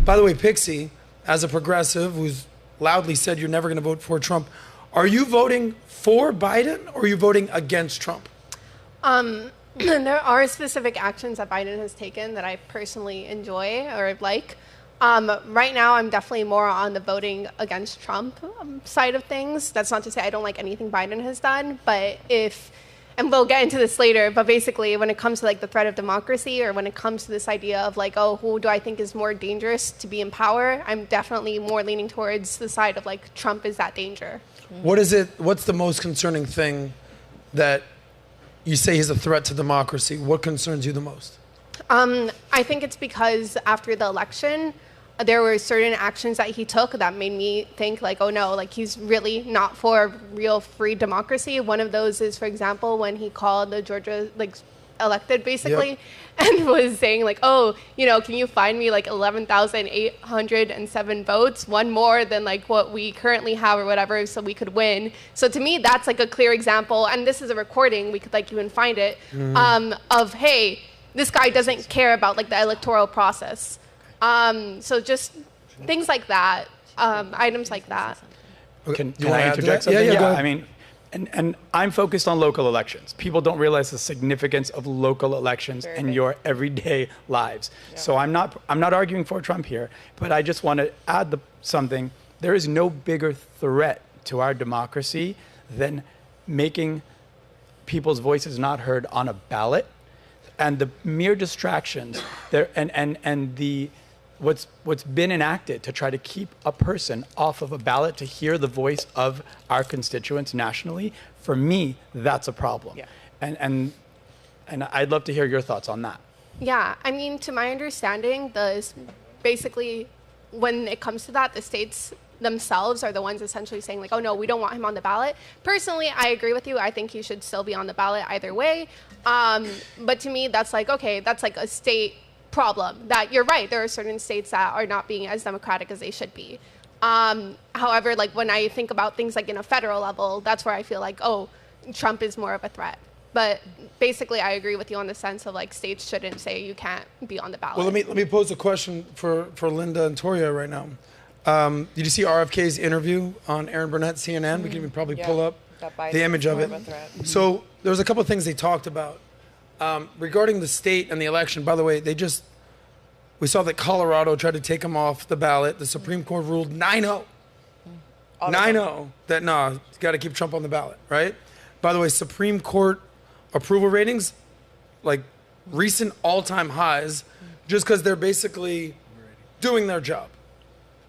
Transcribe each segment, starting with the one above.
By the way, Pxie, as a progressive who's loudly said you're never going to vote for Trump, are you voting for Biden or are you voting against Trump? There are specific actions that Biden has taken that I personally enjoy or like. Right now, I'm definitely more on the voting against Trump side of things. That's not to say I don't like anything Biden has done, but and we'll get into this later, but basically when it comes to like the threat of democracy or when it comes to this idea of like, oh, who do I think is more dangerous to be in power, I'm definitely more leaning towards the side of like Trump is that danger. What's the most concerning thing that you say is a threat to democracy? What concerns you the most? I think it's because after the election, there were certain actions that he took that made me think like, oh no, like he's really not for real free democracy. One of those is, for example, when he called the Georgia like elected basically and was saying like, oh, you know, can you find me like 11,807 votes, one more than like what we currently have or whatever, so we could win. So to me, that's like a clear example, and this is a recording, we could like even find it, of, hey, this guy doesn't care about like the electoral process. So just things like that, items like that. Can I interject something? Yeah, I mean, and I'm focused on local elections. People don't realize the significance of local elections in your everyday lives. Yeah. So I'm not arguing for Trump here, but I just want to add something. There is no bigger threat to our democracy than making people's voices not heard on a ballot, and the mere distractions there and the what's been enacted to try to keep a person off of a ballot to hear the voice of our constituents nationally, for me, that's a problem. Yeah. And I'd love to hear your thoughts on that. Yeah, I mean, to my understanding, basically, when it comes to that, the states themselves are the ones essentially saying like, oh no, we don't want him on the ballot. Personally, I agree with you. I think he should still be on the ballot either way. But to me, that's like, okay, that's like a state problem. That you're right, there are certain states that are not being as democratic as they should be. However, like when I think about things like in a federal level, that's where I feel like, oh, Trump is more of a threat. But basically, I agree with you on the sense of like states shouldn't say you can't be on the ballot. Well, let me pose a question for Linda and Toria right now. Did you see RFK's interview on Aaron Burnett, CNN? We can even probably pull up the image of it. So there was a couple of things they talked about. Regarding the state and the election, by the way, we saw that Colorado tried to take him off the ballot. The Supreme Court ruled 9-0. 9-0 that, you got to keep Trump on the ballot, right? By the way, Supreme Court approval ratings, like recent all-time highs, just because they're basically doing their job.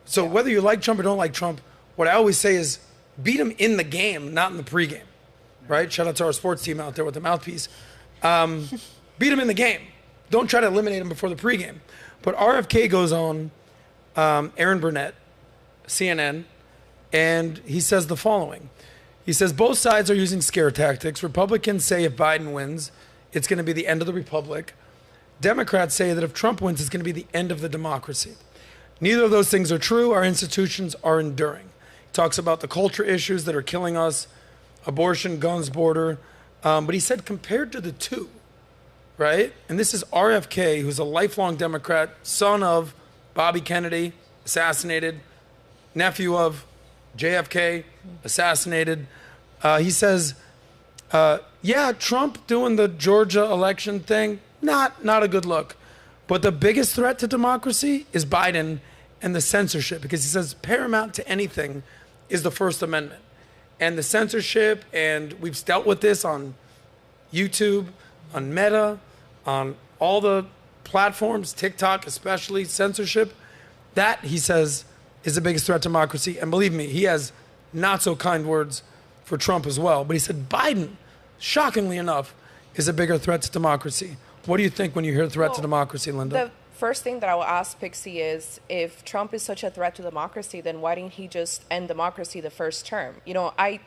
So whether you like Trump or don't like Trump, what I always say is beat him in the game, not in the pregame, right? Shout out to our sports team out there with the mouthpiece. Beat him in the game. Don't try to eliminate him before the pregame. But RFK goes on Aaron Burnett, CNN, and he says the following. He says, both sides are using scare tactics. Republicans say if Biden wins, it's going to be the end of the republic. Democrats say that if Trump wins, it's going to be the end of the democracy. Neither of those things are true. Our institutions are enduring. He talks about the culture issues that are killing us, abortion, guns, border. But he said compared to the two, right? And this is RFK, who's a lifelong Democrat, son of Bobby Kennedy, assassinated, nephew of JFK, assassinated. He says, Trump doing the Georgia election thing, not a good look. But the biggest threat to democracy is Biden and the censorship, because he says paramount to anything is the First Amendment. And the censorship, and we've dealt with this on YouTube, on Meta, on all the platforms, TikTok especially, censorship. That, he says, is the biggest threat to democracy. And believe me, he has not so kind words for Trump as well. But he said Biden, shockingly enough, is a bigger threat to democracy. What do you think when you hear threat to democracy, Linda? The first thing that I will ask Pxie is, if Trump is such a threat to democracy, then why didn't he just end democracy the first term? You know, I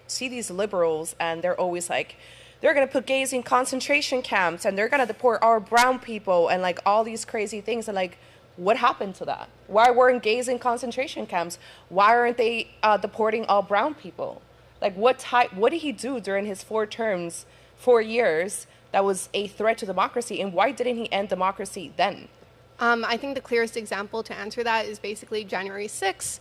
see these liberals and they're always like, they're going to put gays in concentration camps and they're going to deport our brown people and like all these crazy things. And like, what happened to that? Why weren't gays in concentration camps? Why aren't they deporting all brown people? Like what did he do during his 4 years, that was a threat to democracy? And why didn't he end democracy then? I think the clearest example to answer that is basically January 6th,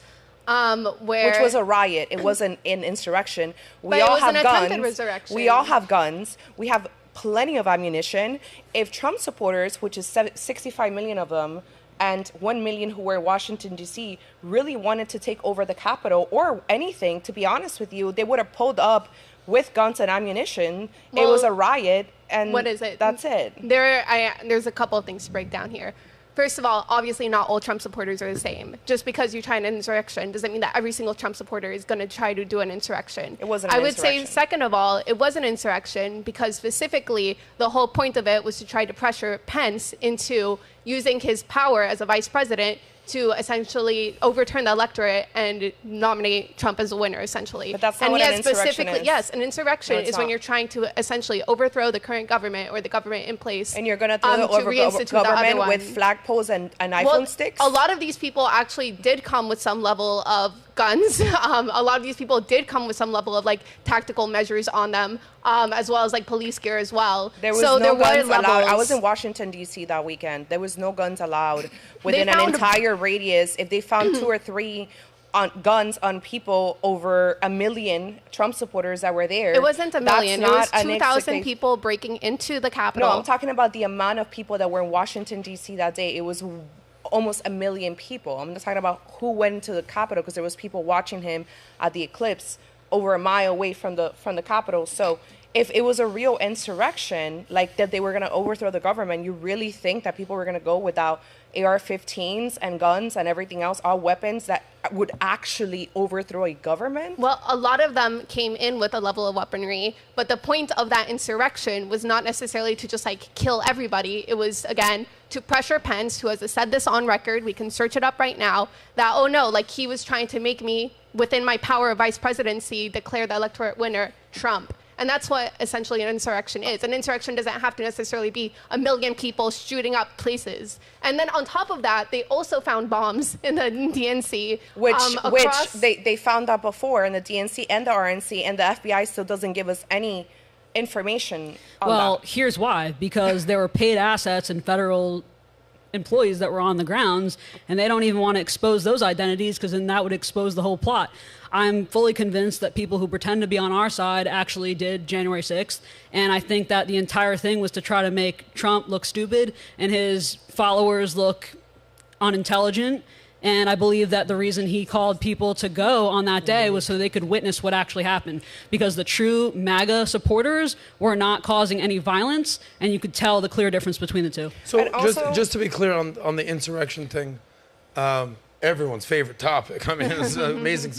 where... Which was a riot. It wasn't an insurrection. We all have guns. We all have guns. We have plenty of ammunition. If Trump supporters, which is 65 million of them, and 1 million who were in Washington, D.C., really wanted to take over the Capitol or anything, to be honest with you, they would have pulled up with guns and ammunition. Well, it was a riot, and what is it? That's it. There's a couple of things to break down here. First of all, obviously not all Trump supporters are the same. Just because you try an insurrection doesn't mean that every single Trump supporter is going to try to do an insurrection. It wasn't an insurrection. I would say, second of all, it was an insurrection because specifically the whole point of it was to try to pressure Pence into using his power as a vice president to essentially overturn the electorate and nominate Trump as a winner, essentially. But that's not what an insurrection is. Yes, an insurrection is when you're trying to essentially overthrow the current government or the government in place. And you're going to throw the government with flagpoles and iPhone sticks? A lot of these people actually did come with some level of guns. A lot of these people did come with some level of like tactical measures on them, as well as like police gear as well. There was no guns allowed. I was in Washington, D.C. that weekend. There was no guns allowed within an entire radius. If they found 2 or 3 guns on people, over 1 million Trump supporters that were there. It wasn't 1 million. It was 2,000 people breaking into the Capitol. No, I'm talking about the amount of people that were in Washington, D.C. that day. It was almost 1 million people. I'm just talking about who went to the Capitol, because there was people watching him at the eclipse over a mile away from the Capitol. So if it was a real insurrection, like that they were going to overthrow the government, you really think that people were going to go without AR-15s and guns and everything else, all weapons that would actually overthrow a government? Well, a lot of them came in with a level of weaponry, but the point of that insurrection was not necessarily to just like kill everybody. It was, again, to pressure Pence, who has said this on record, we can search it up right now, that, oh no, like he was trying to make me, within my power of vice presidency, declare the electorate winner, Trump. And that's what essentially an insurrection is. An insurrection doesn't have to necessarily be 1 million people shooting up places. And then on top of that, they also found bombs in the DNC. Which they found that before in the DNC and the RNC, and the FBI still doesn't give us any information on that. Well, here's why. Because there were paid assets and federal employees that were on the grounds, and they don't even want to expose those identities, because then that would expose the whole plot. I'm fully convinced that people who pretend to be on our side actually did January 6th, and I think that the entire thing was to try to make Trump look stupid and his followers look unintelligent. And I believe that the reason he called people to go on that day was so they could witness what actually happened. Because the true MAGA supporters were not causing any violence, and you could tell the clear difference between the two. So just to be clear on the insurrection thing, everyone's favorite topic. I mean, it's amazing.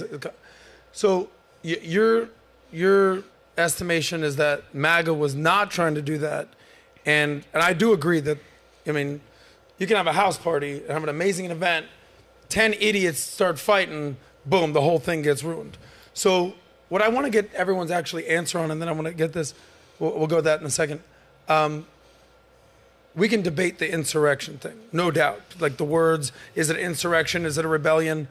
So your estimation is that MAGA was not trying to do that. And I do agree that, I mean, you can have a house party and have an amazing event, 10 idiots start fighting, boom, the whole thing gets ruined. So what I want to get everyone's actually answer on, and then I want to get this, we'll go with that in a second. We can debate the insurrection thing, no doubt. Like the words, is it insurrection, is it a rebellion?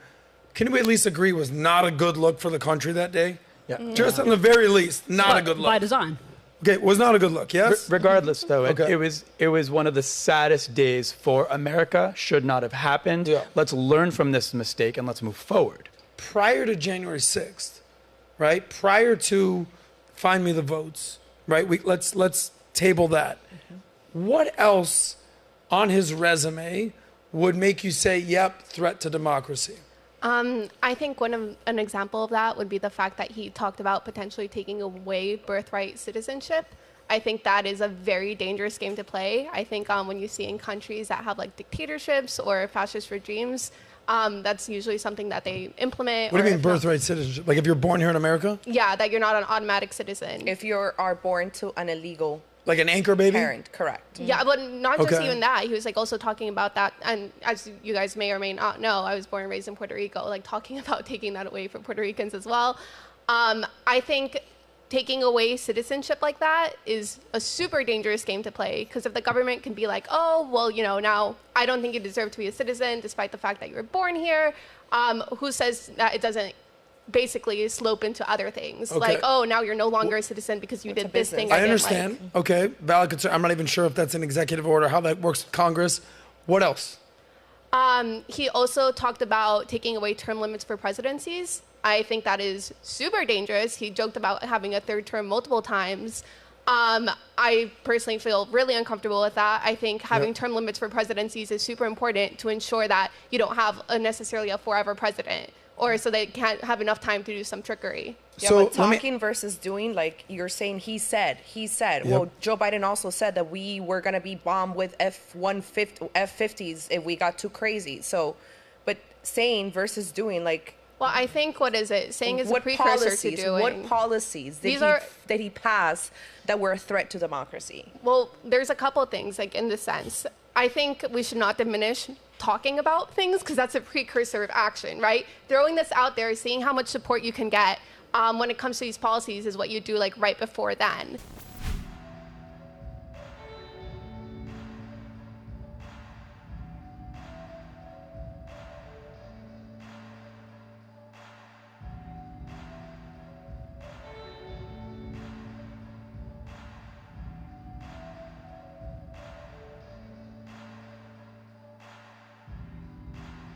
Can we at least agree was not a good look for the country that day? Yeah. Just on the very least, not a good look. By design. Okay, was not a good look, yes? Regardless, though, it was one of the saddest days for America. Should not have happened. Yeah. Let's learn from this mistake and let's move forward. Prior to January 6th, right? Prior to find me the votes, right? Let's table that. Mm-hmm. What else on his resume would make you say, yep, threat to democracy? I think an example of that would be the fact that he talked about potentially taking away birthright citizenship. I think that is a very dangerous game to play. I think when you see in countries that have like dictatorships or fascist regimes, that's usually something that they implement. What do you mean birthright citizenship? Like if you're born here in America? Yeah, that you're not an automatic citizen. If you are born to an illegal like an anchor baby? Parent, correct. Yeah, but not just even that. He was like also talking about that. And as you guys may or may not know, I was born and raised in Puerto Rico, like talking about taking that away from Puerto Ricans as well. I think taking away citizenship like that is a super dangerous game to play, because if the government can be like, oh, well, you know, now I don't think you deserve to be a citizen despite the fact that you were born here, who says that it doesn't basically slope into other things? Okay. Like, oh, now you're no longer a citizen because you did this thing. I understand. Okay, valid concern. I'm not even sure if that's an executive order, how that works with Congress. What else? He also talked about taking away term limits for presidencies. I think that is super dangerous. He joked about having a third term multiple times. I personally feel really uncomfortable with that. I think having term limits for presidencies is super important to ensure that you don't have necessarily a forever president, or so they can't have enough time to do some trickery. Yeah, so but talking versus doing, like you're saying, he said. Well, Joe Biden also said that we were going to be bombed with F-50s if we got too crazy. So, but saying versus doing, like. Well, I think, what is it? Saying is a precursor to doing. What policies did he pass that were a threat to democracy? Well, there's a couple of things, like in this sense. I think we should not diminish talking about things because that's a precursor of action, right? Throwing this out there, seeing how much support you can get when it comes to these policies is what you do like right before then.